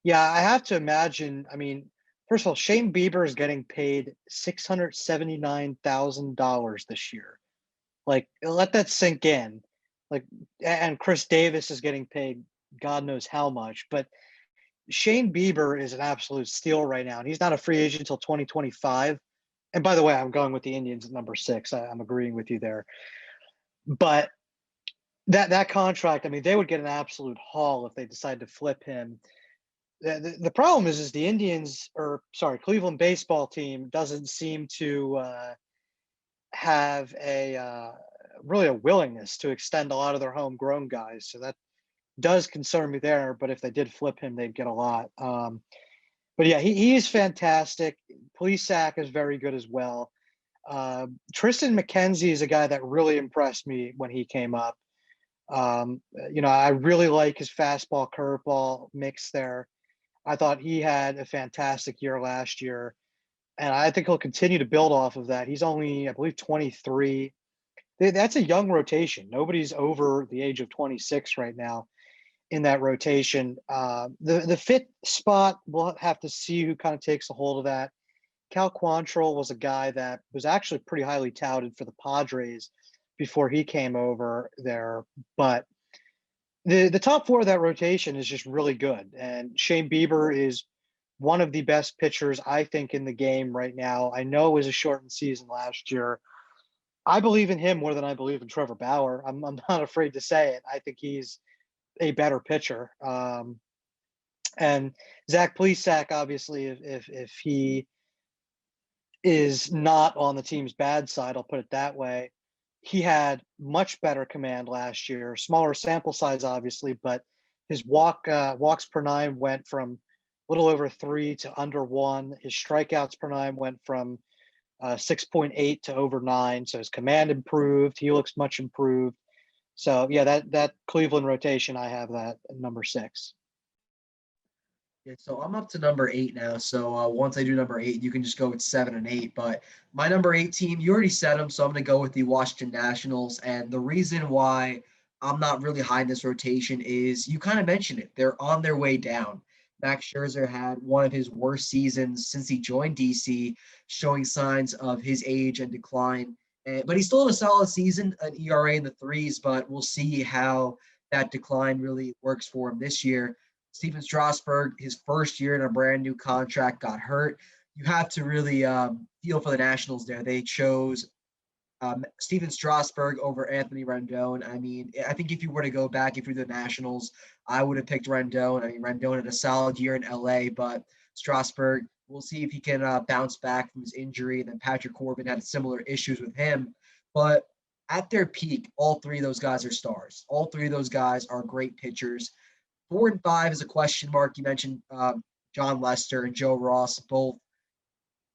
Yeah, I have to imagine. I mean, first of all, Shane Bieber is getting paid $679,000 this year. Like, let that sink in. Like, and Chris Davis is getting paid God knows how much. But Shane Bieber is an absolute steal right now, and he's not a free agent until 2025. And by the way, I'm going with the Indians at number 6. I'm agreeing with you there. But that contract, I mean, they would get an absolute haul if they decide to flip him. The problem is the Indians, or sorry, Cleveland baseball team doesn't seem to have really a willingness to extend a lot of their homegrown guys. So that does concern me there. But if they did flip him, they'd get a lot. But yeah, he is fantastic. Plesac is very good as well. Tristan McKenzie is a guy that really impressed me when he came up. I really like his fastball curveball mix there. I thought he had a fantastic year last year, and I think he'll continue to build off of that. He's only, I believe, 23. That's a young rotation. Nobody's over the age of 26 right now in that rotation. The fit spot, we'll have to see who kind of takes a hold of that. Cal Quantrill was a guy that was actually pretty highly touted for the Padres before he came over there, but the top 4 of that rotation is just really good. And Shane Bieber is one of the best pitchers, I think, in the game right now. I know it was a shortened season last year. I believe in him more than I believe in Trevor Bauer. I'm not afraid to say it. I think he's a better pitcher. And Zach Plesac, obviously, if he is not on the team's bad side, I'll put it that way, he had much better command last year. Smaller sample size, obviously, but his walks per 9 went from a little over 3 to under 1. His strikeouts per 9 went from 6.8 to over 9. So his command improved. He looks much improved. So yeah, that Cleveland rotation, I have that at number 6. Yeah, so I'm up to number 8 now. So once I do number 8, you can just go with 7 and 8. But my number 8 team, you already said them, so I'm going to go with the Washington Nationals. And the reason why I'm not really high in this rotation is you kind of mentioned it. They're on their way down. Max Scherzer had one of his worst seasons since he joined DC, showing signs of his age and decline. But he's still in a solid season, an ERA in the 3s, but we'll see how that decline really works for him this year. Steven Strasburg, his first year in a brand new contract, got hurt. You have to really feel for the Nationals there. They chose Steven Strasburg over Anthony Rendon. I mean, I think if you were to go back, if you're the Nationals, I would have picked Rendon. I mean, Rendon had a solid year in LA, but Strasburg, we'll see if he can bounce back from his injury. And then Patrick Corbin had similar issues with him. But at their peak, all three of those guys are stars. All three of those guys are great pitchers. 4 and 5 is a question mark. You mentioned John Lester and Joe Ross, both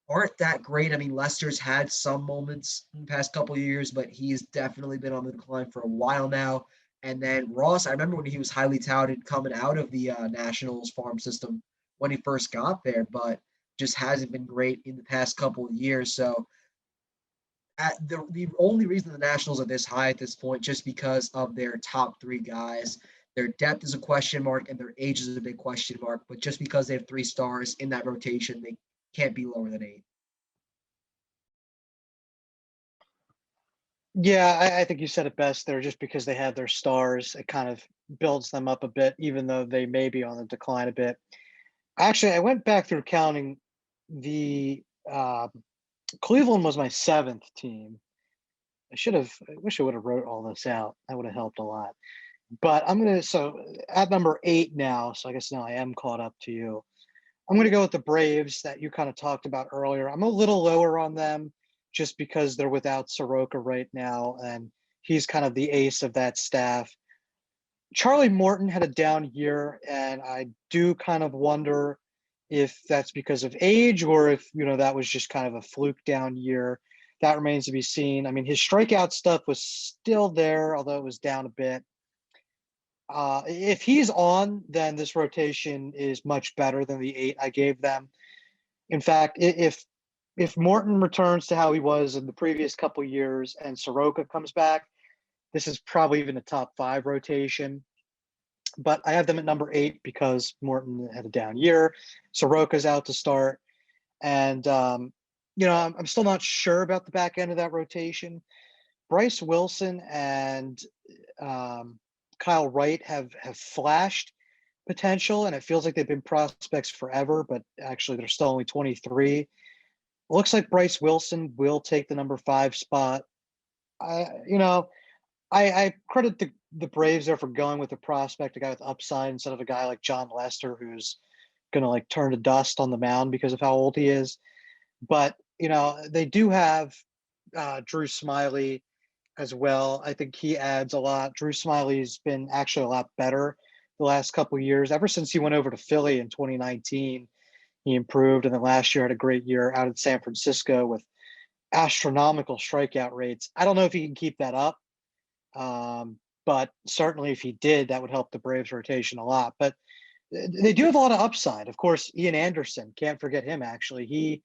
aren't that great. I mean, Lester's had some moments in the past couple of years, but he's definitely been on the decline for a while now. And then Ross, I remember when he was highly touted coming out of the Nationals farm system when he first got there, but just hasn't been great in the past couple of years. So the only reason the Nationals are this high at this point, just because of their top three guys. Their depth is a question mark, and their age is a big question mark. But just because they have 3 stars in that rotation, they can't be lower than 8. Yeah, I think you said it best there. Just because they have their stars, it kind of builds them up a bit, even though they may be on the decline a bit. Actually, I went back through counting the Cleveland was my 7th team. I wish I would have wrote all this out. That would have helped a lot. But so at number 8 now, so I guess now I am caught up to you. I'm going to go with the Braves that you kind of talked about earlier. I'm a little lower on them just because they're without Soroka right now, and he's kind of the ace of that staff. Charlie Morton had a down year, and I do kind of wonder if that's because of age or if, that was just kind of a fluke down year. That remains to be seen. I mean, his strikeout stuff was still there, although it was down a bit. If he's on, then this rotation is much better than the 8 I gave them. In fact, if Morton returns to how he was in the previous couple years and Soroka comes back, this is probably even a top 5 rotation. But I have them at number 8 because Morton had a down year. Soroka's out to start. And, I'm still not sure about the back end of that rotation. Bryce Wilson and Kyle Wright have flashed potential, and it feels like they've been prospects forever, but actually they're still only 23. It looks like Bryce Wilson will take the number 5 spot. I credit the Braves there for going with the prospect, a guy with upside, instead of a guy like John Lester, who's going to turn to dust on the mound because of how old he is. But, they do have Drew Smyly as well. I think he adds a lot. Drew Smyly's been actually a lot better the last couple of years. Ever since he went over to Philly in 2019, he improved. And then last year had a great year out in San Francisco with astronomical strikeout rates. I don't know if he can keep that up. But certainly if he did, that would help the Braves rotation a lot. But they do have a lot of upside. Of course, Ian Anderson, can't forget him, actually. He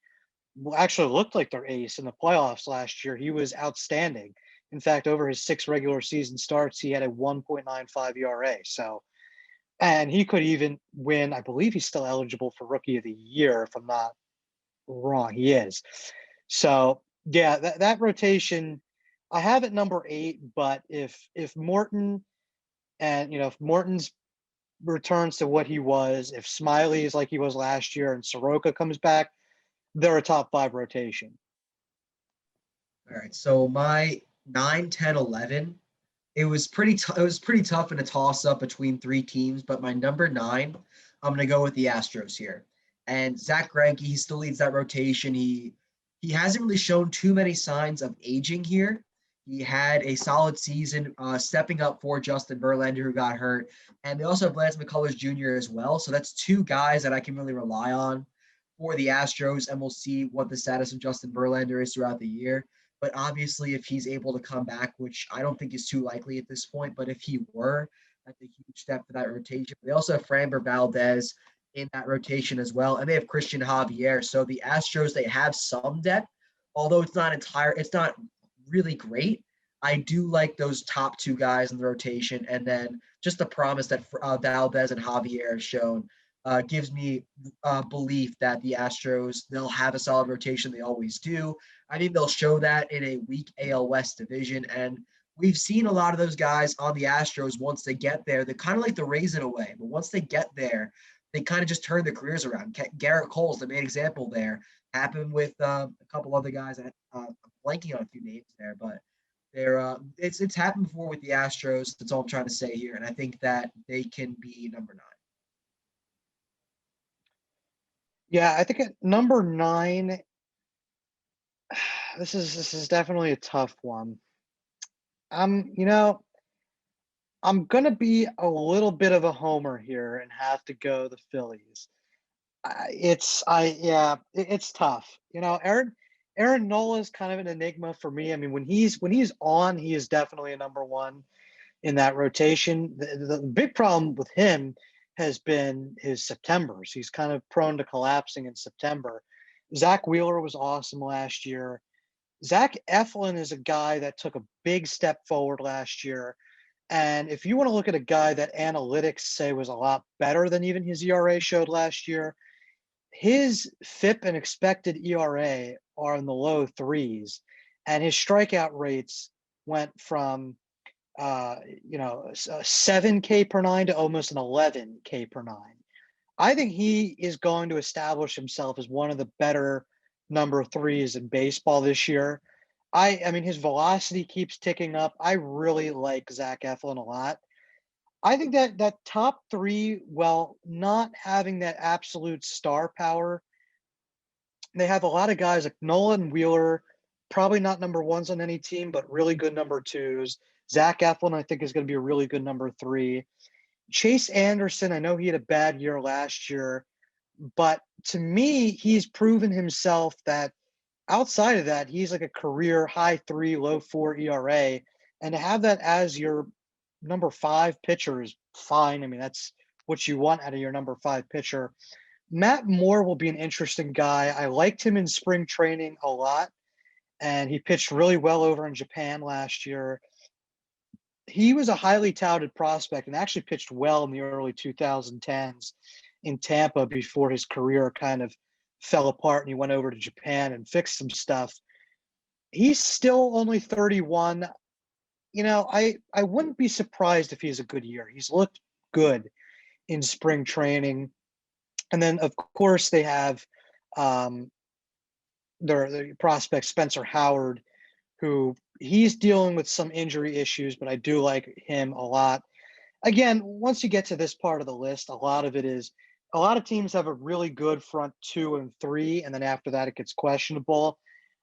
actually looked like their ace in the playoffs last year. He was outstanding. In fact, over his 6 regular season starts, he had a 1.95 ERA. So, and he could even win. I believe he's still eligible for Rookie of the Year, if I'm not wrong. He is. So, yeah, that rotation, I have it number 8. But if Morton and if Morton's returns to what he was, if Smyly is like he was last year, and Soroka comes back, they're a top 5 rotation. All right, so my 9, 10, 11, it was pretty tough in a toss-up between 3 teams, but my number 9, I'm going to go with the Astros here. And Zach Greinke, he still leads that rotation. He hasn't really shown too many signs of aging here. He had a solid season, stepping up for Justin Verlander, who got hurt. And they also have Lance McCullers Jr. as well. So that's 2 guys that I can really rely on for the Astros, and we'll see what the status of Justin Verlander is throughout the year. But obviously, if he's able to come back, which I don't think is too likely at this point, but if he were, that's a huge step for that rotation. They also have Framber Valdez in that rotation as well, and they have Christian Javier. So the Astros, they have some depth, although it's not really great. I do like those top 2 guys in the rotation, and then just the promise that Valdez and Javier have shown gives me belief that the Astros, they'll have a solid rotation. They always do. I think they'll show that in a weak AL West division, and we've seen a lot of those guys on the Astros once they get there. They're kind of like the Rays in a way, but once they get there, they kind of just turned their careers around. Garrett Cole's the main example there. Happened with a couple other guys. I'm blanking on a few names there, but it's happened before with the Astros. That's all I'm trying to say here, and I think that they can be number 9. Yeah, I think at number 9, this is definitely a tough one. You know, I'm gonna be a little bit of a homer here and have to go the Phillies. It's tough. Aaron Nola is kind of an enigma for me. I mean, when he's on, he is definitely a number one in that rotation. The big problem with him has been his Septembers. He's kind of prone to collapsing in September. Zach Wheeler was awesome last year. Zach Eflin is a guy that took a big step forward last year. And if you want to look at a guy that analytics say was a lot better than even his ERA showed last year, his FIP and expected ERA are in the low threes, and his strikeout rates went from uh, 7K per nine to almost an 11K per nine. I think he is going to establish himself as one of the better number threes in baseball this year. I mean, his velocity keeps ticking up. I really like Zach Eflin a lot. I think that top three, while not having that absolute star power, they have a lot of guys like Nolan Wheeler, probably not number ones on any team, but really good number twos. Zach Eflin, I think, is going to be a really good number 3. Chase Anderson, I know he had a bad year last year, but to me, he's proven himself that outside of that, he's like a career high 3, low 4 ERA. And to have that as your number 5 pitcher is fine. I mean, that's what you want out of your number 5 pitcher. Matt Moore will be an interesting guy. I liked him in spring training a lot, and he pitched really well over in Japan last year. He was a highly touted prospect and actually pitched well in the early 2010s in Tampa before his career kind of fell apart and he went over to Japan and fixed some stuff. He's still only 31. I wouldn't be surprised if he has a good year. He's looked good in spring training. And then, of course, they have their prospect, Spencer Howard, who he's dealing with some injury issues, but I do like him a lot. Again, once you get to this part of the list, a lot of teams have a really good front 2 and 3, and then after that, it gets questionable.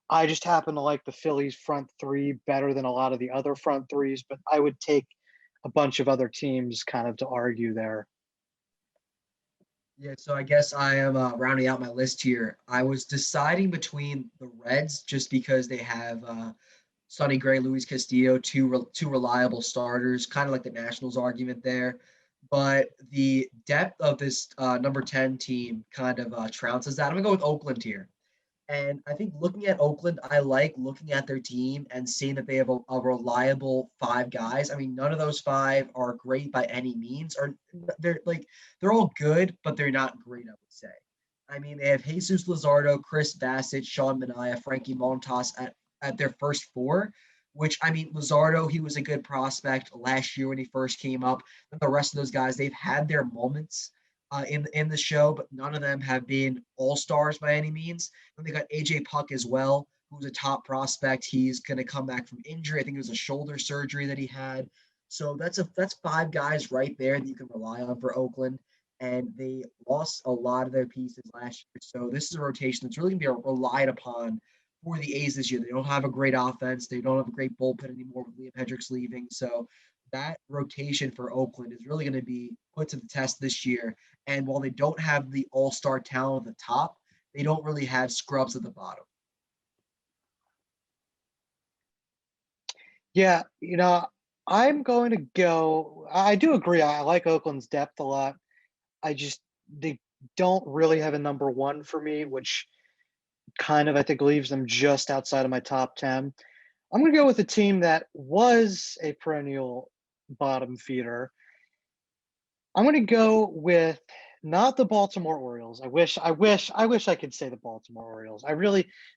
I just happen to like the Phillies front 3 better than a lot of the other front 3s, but I would take a bunch of other teams kind of to argue there. Yeah, so I guess I am rounding out my list here. I was deciding between the Reds just because they have Sonny Gray, Luis Castillo, two reliable starters, kind of like the Nationals argument there. But the depth of this number 10 team kind of trounces that. I'm going to go with Oakland here. And I think looking at Oakland, I like looking at their team and seeing that they have a reliable 5 guys. I mean, none of those 5 are great by any means, or they're all good, but they're not great, I would say. I mean, they have Jesus Luzardo, Chris Bassett, Sean Manaea, Frankie Montas at their first 4, which, I mean, Luzardo, he was a good prospect last year when he first came up. And the rest of those guys, they've had their moments in the show, but none of them have been all-stars by any means. Then they got AJ Puck as well, who's a top prospect. He's going to come back from injury. I think it was a shoulder surgery that he had. So that's 5 guys right there that you can rely on for Oakland. And they lost a lot of their pieces last year. So this is a rotation that's really going to be relied upon for the A's this year. They don't have a great offense. They don't have a great bullpen anymore with Liam Hendricks leaving. So that rotation for Oakland is really going to be put to the test this year. And while they don't have the all-star talent at the top, they don't really have scrubs at the bottom. Yeah, I'm going to go. I do agree. I like Oakland's depth a lot. They don't really have a number 1 for me, which kind of, I think, leaves them just outside of my top 10. I'm going to go with a team that was a perennial bottom feeder. I'm going to go with not the Baltimore Orioles. I wish I could say the Baltimore Orioles.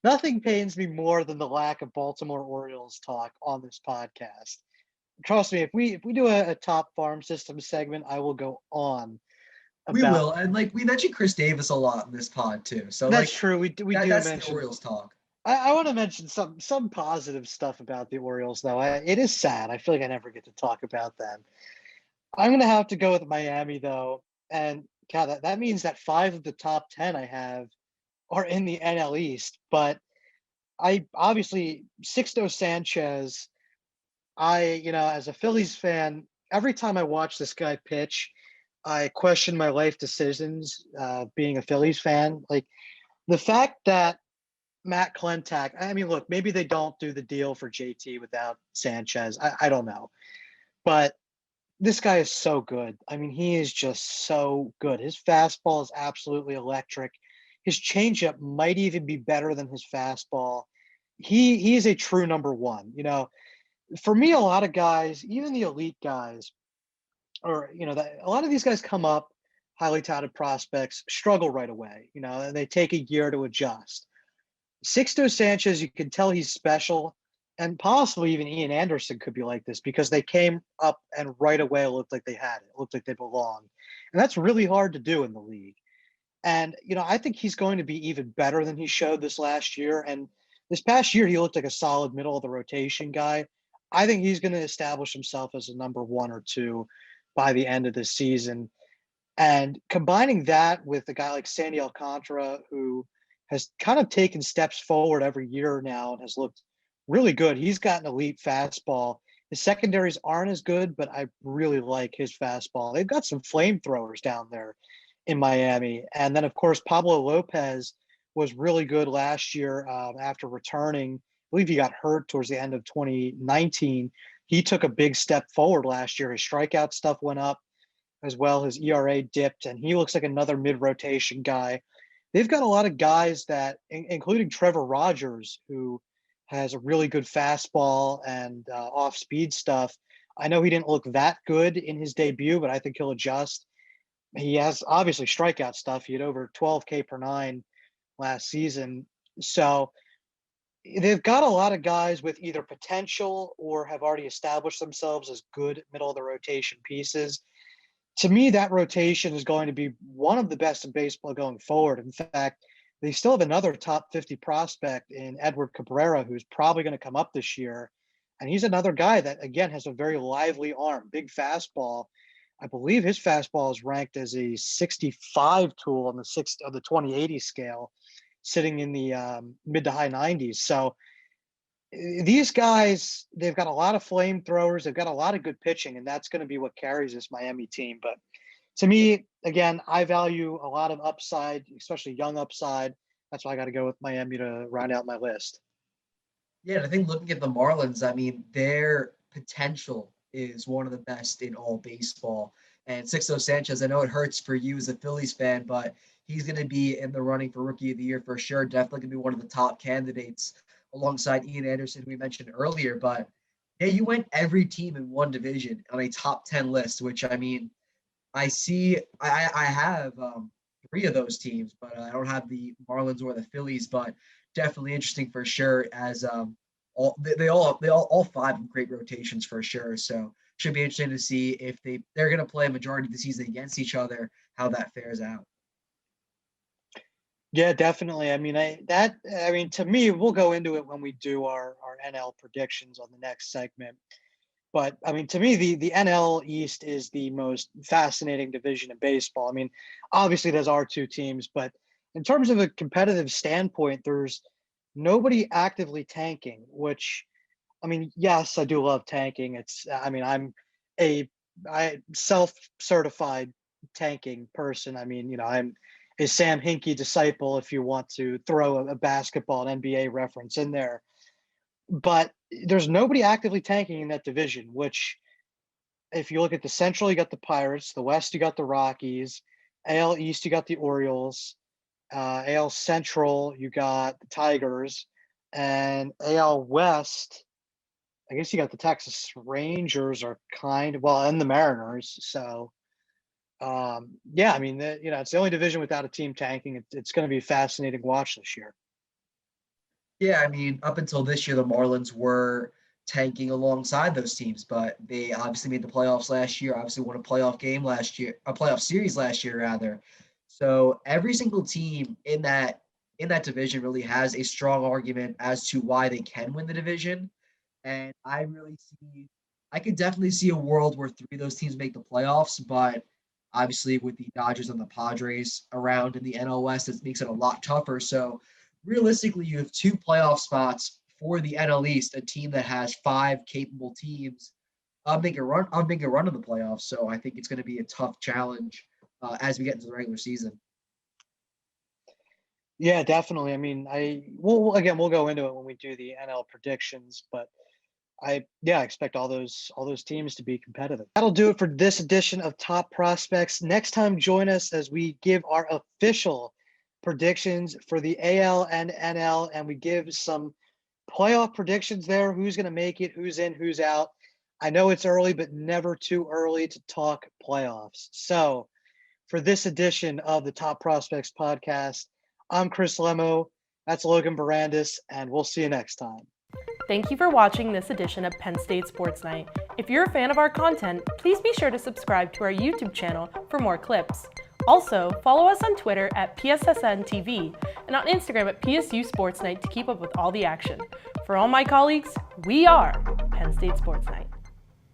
Nothing pains me more than the lack of Baltimore Orioles talk on this podcast. Trust me, if we do a top farm system segment, I will go on We about. will, and like we mentioned Chris Davis a lot in this pod too. So That's like true. We do that's the mention. Orioles talk. I want to mention some positive stuff about the Orioles, though. It is sad. I feel like I never get to talk about them. I'm gonna have to go with Miami, though, and God, that means that 5 of the top 10 I have are in the NL East. But I obviously Sixto Sanchez. As a Phillies fan, every time I watch this guy pitch, I question my life decisions. Being a Phillies fan, like the fact that Matt Klentak, I mean, look, maybe they don't do the deal for JT without Sanchez. I don't know. But this guy is so good. I mean, he is just so good. His fastball is absolutely electric. His changeup might even be better than his fastball. He is a true number one. For me, a lot of guys, even the elite guys, or a lot of these guys come up, highly touted prospects, struggle right away. And they take a year to adjust. Sixto Sanchez, you can tell he's special, and possibly even Ian Anderson could be like this because they came up and right away it looked like they had it. It looked like they belonged. And that's really hard to do in the league. And, I think he's going to be even better than he showed this last year. And this past year, he looked like a solid middle of the rotation guy. I think he's going to establish himself as a number one or two by the end of the season. And combining that with a guy like Sandy Alcantara, who has kind of taken steps forward every year now and has looked really good. He's got an elite fastball. His secondaries aren't as good, but I really like his fastball. They've got some flamethrowers down there in Miami. And then, of course, Pablo Lopez was really good last year after returning. I believe he got hurt towards the end of 2019. He took a big step forward last year. His strikeout stuff went up as well. His ERA dipped, and he looks like another mid-rotation guy. They've got a lot of guys that, including Trevor Rogers, who has a really good fastball and off-speed stuff. I know he didn't look that good in his debut, but I think he'll adjust. He has obviously strikeout stuff. He had over 12 K per nine last season. So they've got a lot of guys with either potential or have already established themselves as good middle of the rotation pieces. To me, that rotation is going to be one of the best in baseball going forward. In fact, they still have another top 50 prospect in Edward Cabrera, who's probably going to come up this year. And he's another guy that, again, has a very lively arm, big fastball. I believe his fastball is ranked as a 65 tool on the 2080 scale, sitting in the mid to high 90s. So these guys, they've got a lot of flamethrowers. They've got a lot of good pitching, and that's going to be what carries this Miami team. But to me, again, I value a lot of upside, especially young upside. That's why I got to go with Miami to round out my list. Yeah, and I think looking at the Marlins, I mean, their potential is one of the best in all baseball. And Sixto Sanchez, I know it hurts for you as a Phillies fan, but he's going to be in the running for Rookie of the Year for sure. Definitely going to be one of the top candidates alongside Ian Anderson, who we mentioned earlier. But yeah, you went every team in one division on a top 10 list, which I mean, I have three of those teams, but I don't have the Marlins or the Phillies. But definitely interesting for sure. As all five have great rotations for sure. So should be interesting to see if they're going to play a majority of the season against each other, how that fares out. Yeah, definitely. To me, we'll go into it when we do our NL predictions on the next segment. But I mean, to me, the NL East is the most fascinating division in baseball. I mean, obviously there's our two teams, but in terms of a competitive standpoint, there's nobody actively tanking, which, I mean, yes, I do love tanking. I'm I self-certified tanking person. I'm a Sam Hinkie disciple, if you want to throw a basketball and NBA reference in there. But there's nobody actively tanking in that division, which, if you look at the Central, you got the Pirates. The West, you got the Rockies. AL East, you got the Orioles. AL Central, you got the Tigers. And AL West, I guess you got the Texas Rangers and the Mariners. So, yeah, I mean, it's the only division without a team tanking. It's going to be a fascinating watch this year. Yeah, I mean, up until this year, the Marlins were tanking alongside those teams, but they obviously made the playoffs last year, obviously won a playoff series last year rather. So every single team in that division really has a strong argument as to why they can win the division. And I could definitely see a world where three of those teams make the playoffs, but obviously with the Dodgers and the Padres around in the NL West, it makes it a lot tougher. So realistically, you have two playoff spots for the NL East, a team that has five capable teams. I'll make a run in the playoffs. So I think it's going to be a tough challenge as we get into the regular season. Yeah, definitely. I mean, we'll go into it when we do the NL predictions, but I expect all those teams to be competitive. That'll do it for this edition of Top Prospects. Next time, join us as we give our official predictions for the AL and NL, and we give some playoff predictions there. Who's going to make it? Who's in? Who's out? I know it's early, but never too early to talk playoffs. So, for this edition of the Top Prospects podcast, I'm Chris Lemmo. That's Logan Bourandas, and we'll see you next time. Thank you for watching this edition of Penn State Sports Night. If you're a fan of our content, please be sure to subscribe to our YouTube channel for more clips. Also, follow us on Twitter at PSSN TV and on Instagram at PSU Sports Night to keep up with all the action. For all my colleagues, we are Penn State Sports Night.